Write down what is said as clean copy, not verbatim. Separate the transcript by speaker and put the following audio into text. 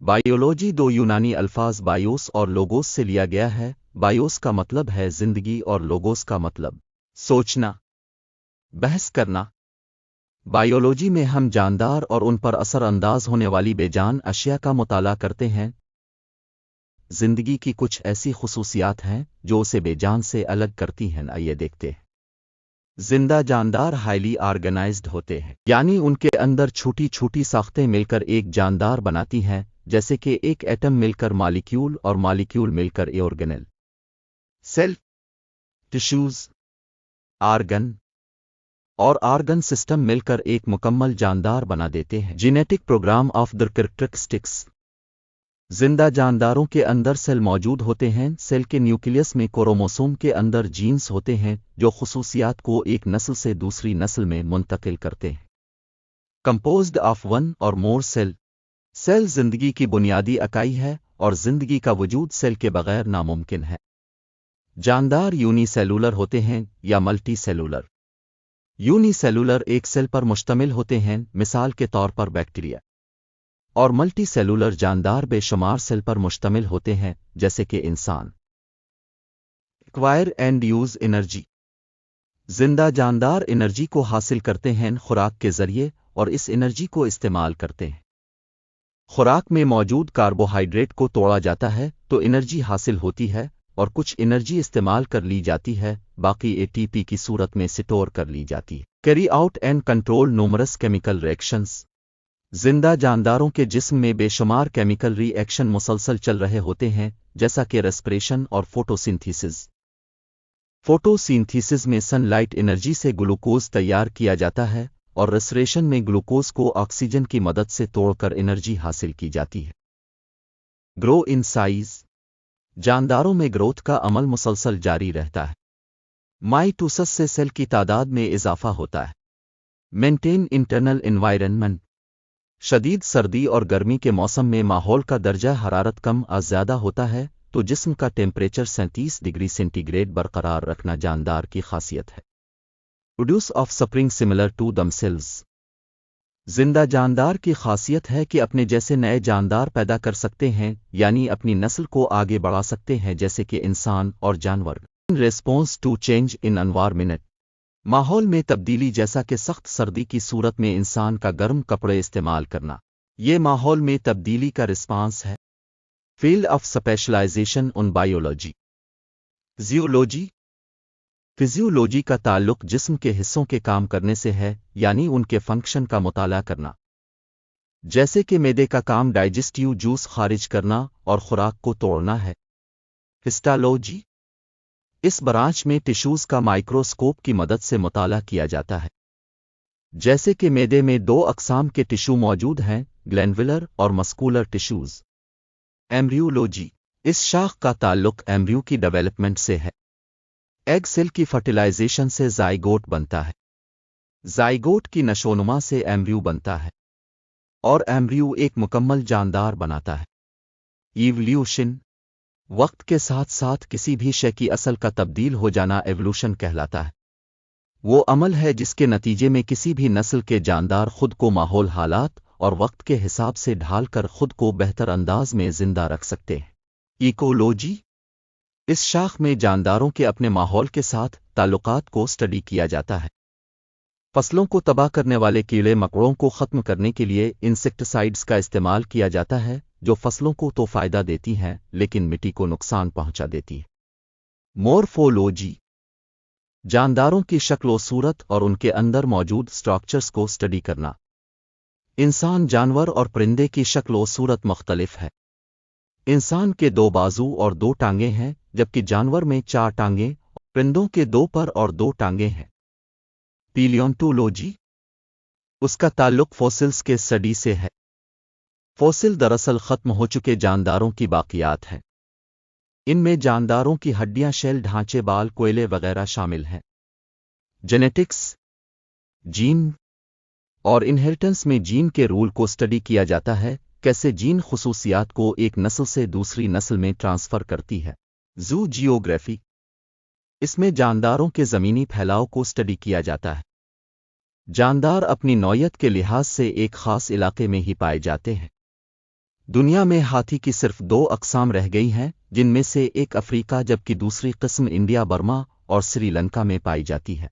Speaker 1: Biology دو یونانی الفاظ بائیوس اور لوگوس سے لیا گیا ہے۔ بائیوس کا مطلب ہے زندگی اور لوگوس کا مطلب سوچنا، بحث کرنا۔ بائیولوجی میں ہم جاندار اور ان پر اثر انداز ہونے والی بے جان اشیاء کا مطالعہ کرتے ہیں۔ زندگی کی کچھ ایسی خصوصیات ہیں جو اسے بے جان سے الگ کرتی ہیں، آئیے دیکھتے ہیں۔ زندہ جاندار ہائیلی آرگنائزڈ ہوتے ہیں، یعنی ان کے اندر چھوٹی چھوٹی ساختیں مل کر ایک جاندار بناتی ہیں، جیسے کہ ایک ایٹم مل کر مالیکیول اور مالیکیول مل کر آرگنل، سیل، ٹشوز، آرگن اور آرگن سسٹم مل کر ایک مکمل جاندار بنا دیتے ہیں۔ Genetic program of their characteristics. زندہ جانداروں کے اندر سیل موجود ہوتے ہیں۔ سیل کے نیوکلیس میں کروموسوم کے اندر جینز ہوتے ہیں جو خصوصیات کو ایک نسل سے دوسری نسل میں منتقل کرتے ہیں۔ کمپوزڈ آف ون اور مور سیل۔ سیل زندگی کی بنیادی اکائی ہے اور زندگی کا وجود سیل کے بغیر ناممکن ہے۔ جاندار یونی سیلولر ہوتے ہیں یا ملٹی سیلولر۔ یونی سیلولر ایک سیل پر مشتمل ہوتے ہیں، مثال کے طور پر بیکٹیریا، اور ملٹی سیلولر جاندار بے شمار سیل پر مشتمل ہوتے ہیں جیسے کہ انسان۔ Acquire and use energy. زندہ جاندار انرجی کو حاصل کرتے ہیں خوراک کے ذریعے اور اس انرجی کو استعمال کرتے ہیں۔ خوراک میں موجود کاربوہائیڈریٹ کو توڑا جاتا ہے تو انرجی حاصل ہوتی ہے اور کچھ انرجی استعمال کر لی جاتی ہے، باقی اے ٹی پی کی صورت میں سٹور کر لی جاتی ہے۔ Carry out and control numerous chemical reactions. زندہ جانداروں کے جسم میں بے شمار کیمیکل ری ایکشن مسلسل چل رہے ہوتے ہیں، جیسا کہ ریسپریشن اور فوٹوسینتھیسس۔ فوٹوسینتھیسس میں سن لائٹ انرجی سے گلوکوز تیار کیا جاتا ہے اور ریسپریشن میں گلوکوز کو آکسیجن کی مدد سے توڑ کر انرجی حاصل کی جاتی ہے۔ گرو ان سائز۔ جانداروں میں گروتھ کا عمل مسلسل جاری رہتا ہے۔ مائٹوسس سے سیل کی تعداد میں اضافہ ہوتا ہے۔ Maintain internal environment. شدید سردی اور گرمی کے موسم میں ماحول کا درجہ حرارت کم از زیادہ ہوتا ہے تو جسم کا ٹیمپریچر 37 ڈگری سینٹی گریڈ برقرار رکھنا جاندار کی خاصیت ہے۔ Produce offspring similar to themselves. زندہ جاندار کی خاصیت ہے کہ اپنے جیسے نئے جاندار پیدا کر سکتے ہیں، یعنی اپنی نسل کو آگے بڑھا سکتے ہیں جیسے کہ انسان اور جانور۔ Response to change in environment. ماحول میں تبدیلی جیسا کہ سخت سردی کی صورت میں انسان کا گرم کپڑے استعمال کرنا، یہ ماحول میں تبدیلی کا رسپانس ہے۔ Field of specialization in biology. Physiology. Physiology کا تعلق جسم کے حصوں کے کام کرنے سے ہے، یعنی ان کے فنکشن کا مطالعہ کرنا، جیسے کہ معدے کا کام ڈائجسٹیو جوس خارج کرنا اور خوراک کو توڑنا ہے۔ ہسٹالوجی۔ اس برانچ میں ٹشوز کا مائکروسکوپ کی مدد سے مطالعہ کیا جاتا ہے، جیسے کہ معدے میں دو اقسام کے ٹشو موجود ہیں، گلینڈولر اور مسکولر ٹشوز۔ ایمبریولوجی۔ اس شاخ کا تعلق ایمبریو کی ڈیولپمنٹ سے ہے۔ ایگ سیل کی فرٹیلائزیشن سے زائگوٹ بنتا ہے، زائگوٹ کی نشوونما سے ایمبریو بنتا ہے اور ایمبریو ایک مکمل جاندار بناتا ہے۔ ایولیوشن۔ وقت کے ساتھ ساتھ کسی بھی شے کی اصل کا تبدیل ہو جانا ایوولوشن کہلاتا ہے۔ وہ عمل ہے جس کے نتیجے میں کسی بھی نسل کے جاندار خود کو ماحول، حالات اور وقت کے حساب سے ڈھال کر خود کو بہتر انداز میں زندہ رکھ سکتے ہیں۔ ایکولوجی۔ اس شاخ میں جانداروں کے اپنے ماحول کے ساتھ تعلقات کو اسٹڈی کیا جاتا ہے۔ فصلوں کو تباہ کرنے والے کیڑے مکوڑوں کو ختم کرنے کے لیے انسیکٹسائڈز کا استعمال کیا جاتا ہے جو فصلوں کو تو فائدہ دیتی ہیں لیکن مٹی کو نقصان پہنچا دیتی ہے۔ مورفولوجی۔ جانداروں کی شکل و صورت اور ان کے اندر موجود سٹرکچرز کو اسٹڈی کرنا۔ انسان، جانور اور پرندے کی شکل و صورت مختلف ہے۔ انسان کے 2 بازو اور 2 ٹانگیں ہیں، جبکہ جانور میں 4 ٹانگیں، پرندوں کے 2 پر اور 2 ٹانگیں ہیں۔ پیلیونٹولوجی۔ اس کا تعلق فوسلز کے اسٹڈی سے ہے۔ فوسل دراصل ختم ہو چکے جانداروں کی باقیات ہیں۔ ان میں جانداروں کی ہڈیاں، شیل ڈھانچے، بال، کوئلے وغیرہ شامل ہیں۔ جینیٹکس۔ جین اور انہیریٹنس میں جین کے رول کو اسٹڈی کیا جاتا ہے، کیسے جین خصوصیات کو ایک نسل سے دوسری نسل میں ٹرانسفر کرتی ہے۔ زو جیوگرافی۔ اس میں جانداروں کے زمینی پھیلاؤ کو اسٹڈی کیا جاتا ہے۔ جاندار اپنی نوعیت کے لحاظ سے ایک خاص علاقے میں ہی پائے جاتے ہیں۔ دنیا میں ہاتھی کی صرف 2 اقسام رہ گئی ہیں، جن میں سے ایک افریقہ جبکہ دوسری قسم انڈیا، برما اور سری لنکا میں پائی جاتی ہے۔